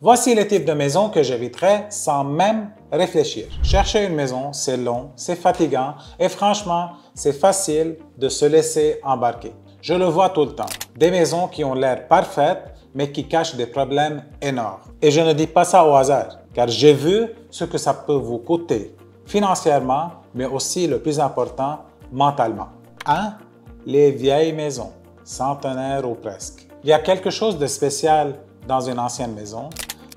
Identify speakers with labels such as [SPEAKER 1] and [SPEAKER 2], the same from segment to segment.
[SPEAKER 1] Voici les types de maisons que j'éviterai sans même réfléchir. Chercher une maison, c'est long, c'est fatigant et franchement, c'est facile de se laisser embarquer. Je le vois tout le temps. Des maisons qui ont l'air parfaites, mais qui cachent des problèmes énormes. Et je ne dis pas ça au hasard, car j'ai vu ce que ça peut vous coûter financièrement, mais aussi le plus important, mentalement. 1. Les vieilles maisons, centenaires ou presque. Il y a quelque chose de spécial dans une ancienne maison.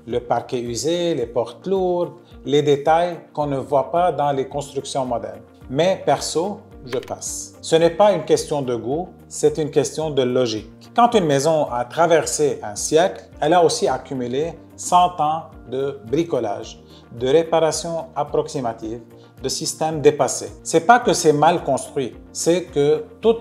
[SPEAKER 1] Le parquet usé, les portes lourdes, les détails qu'on ne voit pas dans les constructions modernes. Mais perso, je passe. Ce n'est pas une question de goût, c'est une question de logique. Quand une maison a traversé un siècle, elle a aussi accumulé 100 ans de bricolage, de réparation approximative, de systèmes dépassés. C'est pas que c'est mal construit, c'est que tout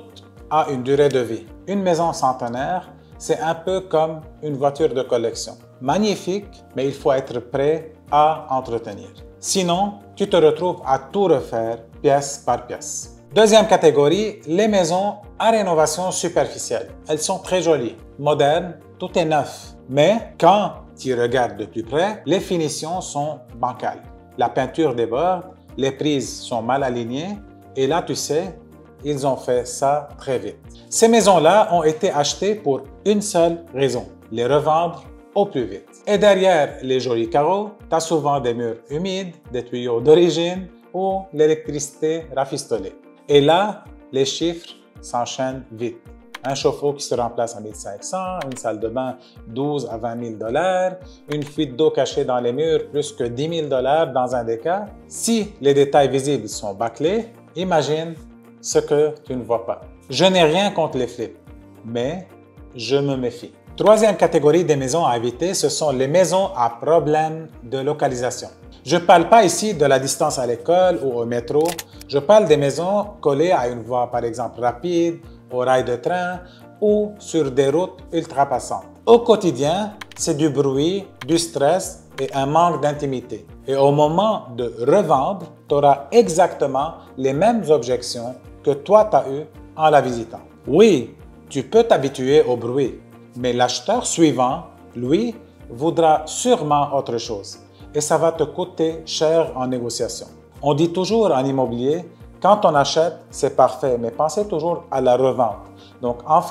[SPEAKER 1] a une durée de vie. Une maison centenaire, c'est un peu comme une voiture de collection. Magnifique, mais il faut être prêt à entretenir. Sinon, tu te retrouves à tout refaire pièce par pièce. Deuxième catégorie, les maisons à rénovation superficielle. Elles sont très jolies, modernes, tout est neuf. Mais quand tu regardes de plus près, les finitions sont bancales. La peinture déborde, les prises sont mal alignées et là, tu sais, ils ont fait ça très vite. Ces maisons-là ont été achetées pour une seule raison, les revendre au plus vite. Et derrière les jolis carreaux, tu as souvent des murs humides, des tuyaux d'origine ou l'électricité rafistolée. Et là, les chiffres s'enchaînent vite. Un chauffe-eau qui se remplace à 1500, une salle de bain 12 à 20 000 $, une fuite d'eau cachée dans les murs plus que 10 000 $ dans un des cas. Si les détails visibles sont bâclés, imagine ce que tu ne vois pas. Je n'ai rien contre les flips, mais je me méfie. Troisième catégorie des maisons à éviter, ce sont les maisons à problème de localisation. Je ne parle pas ici de la distance à l'école ou au métro, je parle des maisons collées à une voie par exemple rapide, au rail de train ou sur des routes ultra passantes. Au quotidien, c'est du bruit, du stress et un manque d'intimité. Et au moment de revendre, tu auras exactement les mêmes objections que toi tu as eues en la visitant. Oui, tu peux t'habituer au bruit, mais l'acheteur suivant, lui, voudra sûrement autre chose et ça va te coûter cher en négociation. On dit toujours en immobilier, quand on achète, c'est parfait, mais pensez toujours à la revente. Donc, en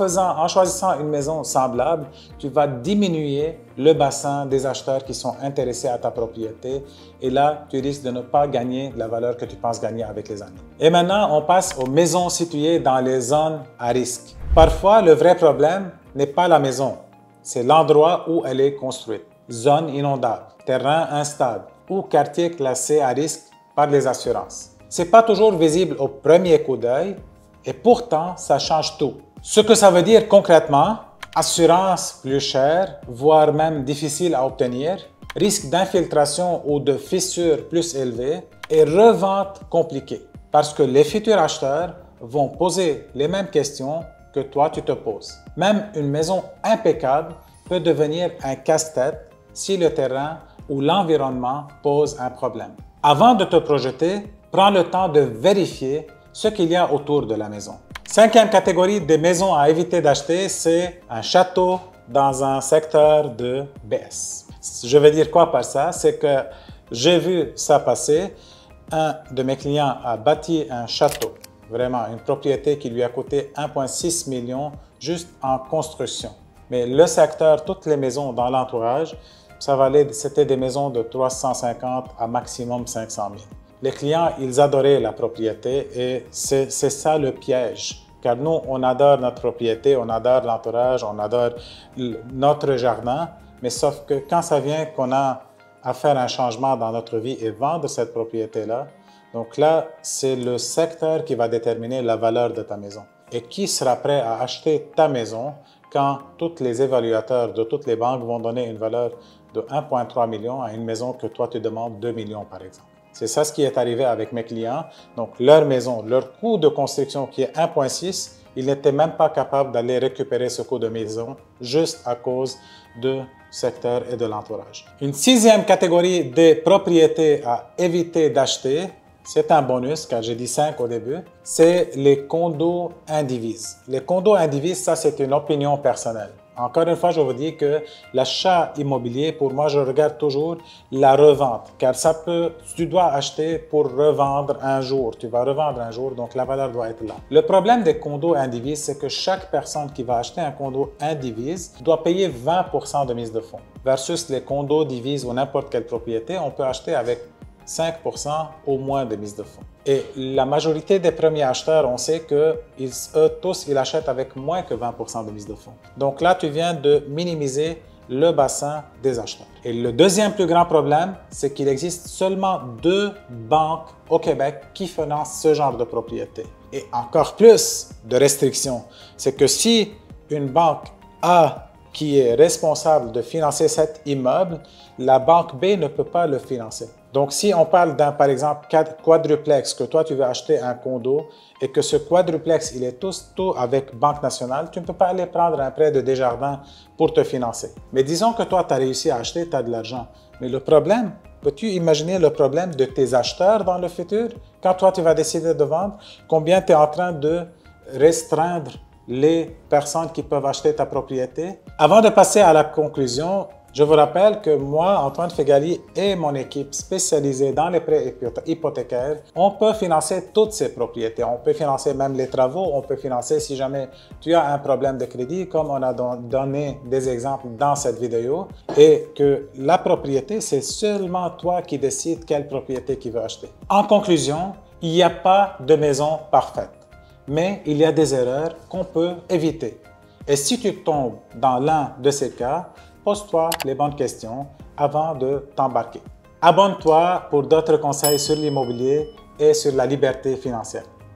[SPEAKER 1] choisissant une maison semblable, tu vas diminuer le bassin des acheteurs qui sont intéressés à ta propriété et là, tu risques de ne pas gagner la valeur que tu penses gagner avec les années. Et maintenant, on passe aux maisons situées dans les zones à risque. Parfois, le vrai problème n'est pas la maison, c'est l'endroit où elle est construite. Zone inondable, terrain instable ou quartier classé à risque par les assurances. Ce n'est pas toujours visible au premier coup d'œil et pourtant, ça change tout. Ce que ça veut dire concrètement, assurance plus chère, voire même difficile à obtenir, risque d'infiltration ou de fissure plus élevé et revente compliquée parce que les futurs acheteurs vont poser les mêmes questions que toi tu te poses. Même une maison impeccable peut devenir un casse-tête si le terrain ou l'environnement pose un problème. Avant de te projeter, prends le temps de vérifier ce qu'il y a autour de la maison. Cinquième catégorie des maisons à éviter d'acheter, c'est un château dans un secteur de BS. Je veux dire quoi par ça? C'est que j'ai vu ça passer. Un de mes clients a bâti un château, vraiment une propriété qui lui a coûté 1,6 million juste en construction. Mais le secteur, toutes les maisons dans l'entourage, c'était des maisons de 350 à maximum 500 000. Les clients, ils adoraient la propriété et c'est ça le piège. Car nous, on adore notre propriété, on adore l'entourage, on adore notre jardin, mais sauf que quand ça vient qu'on a à faire un changement dans notre vie et vendre cette propriété-là, donc là, c'est le secteur qui va déterminer la valeur de ta maison. Et qui sera prêt à acheter ta maison quand tous les évaluateurs de toutes les banques vont donner une valeur de 1,3 million à une maison que toi, tu demandes 2 millions, par exemple. C'est ça ce qui est arrivé avec mes clients. Donc, leur maison, leur coût de construction qui est 1,6, ils n'étaient même pas capables d'aller récupérer ce coût de maison juste à cause du secteur et de l'entourage. Une sixième catégorie des propriétés à éviter d'acheter, c'est un bonus, car j'ai dit 5 au début, c'est les condos indivises. Les condos indivises, ça c'est une opinion personnelle. Encore une fois, je vous dis que l'achat immobilier, pour moi, je regarde toujours la revente, car tu dois acheter pour revendre un jour. Tu vas revendre un jour, donc la valeur doit être là. Le problème des condos indivises, c'est que chaque personne qui va acheter un condo indivise doit payer 20% de mise de fonds. Versus les condos divises ou n'importe quelle propriété, on peut acheter avec 5% au moins de mise de fonds. Et la majorité des premiers acheteurs, on sait que tous, ils achètent avec moins que 20% de mise de fonds. Donc là, tu viens de minimiser le bassin des acheteurs. Et le deuxième plus grand problème, c'est qu'il existe seulement 2 banques au Québec qui financent ce genre de propriété. Et encore plus de restrictions, c'est que si une banque A qui est responsable de financer cet immeuble, la banque B ne peut pas le financer. Donc, si on parle d'un, par exemple, quadruplex, que toi, tu veux acheter un condo et que ce quadruplex, il est tout avec Banque nationale, tu ne peux pas aller prendre un prêt de Desjardins pour te financer. Mais disons que toi, tu as réussi à acheter, tu as de l'argent. Mais le problème, peux-tu imaginer le problème de tes acheteurs dans le futur? Quand toi, tu vas décider de vendre, combien tu es en train de restreindre les personnes qui peuvent acheter ta propriété? Avant de passer à la conclusion, je vous rappelle que moi, Antoine Fegali et mon équipe spécialisée dans les prêts hypothécaires, on peut financer toutes ces propriétés. On peut financer même les travaux, on peut financer si jamais tu as un problème de crédit, comme on a donné des exemples dans cette vidéo, et que la propriété, c'est seulement toi qui décides quelle propriété tu veux acheter. En conclusion, il n'y a pas de maison parfaite, mais il y a des erreurs qu'on peut éviter. Et si tu tombes dans l'un de ces cas, pose-toi les bonnes questions avant de t'embarquer. Abonne-toi pour d'autres conseils sur l'immobilier et sur la liberté financière.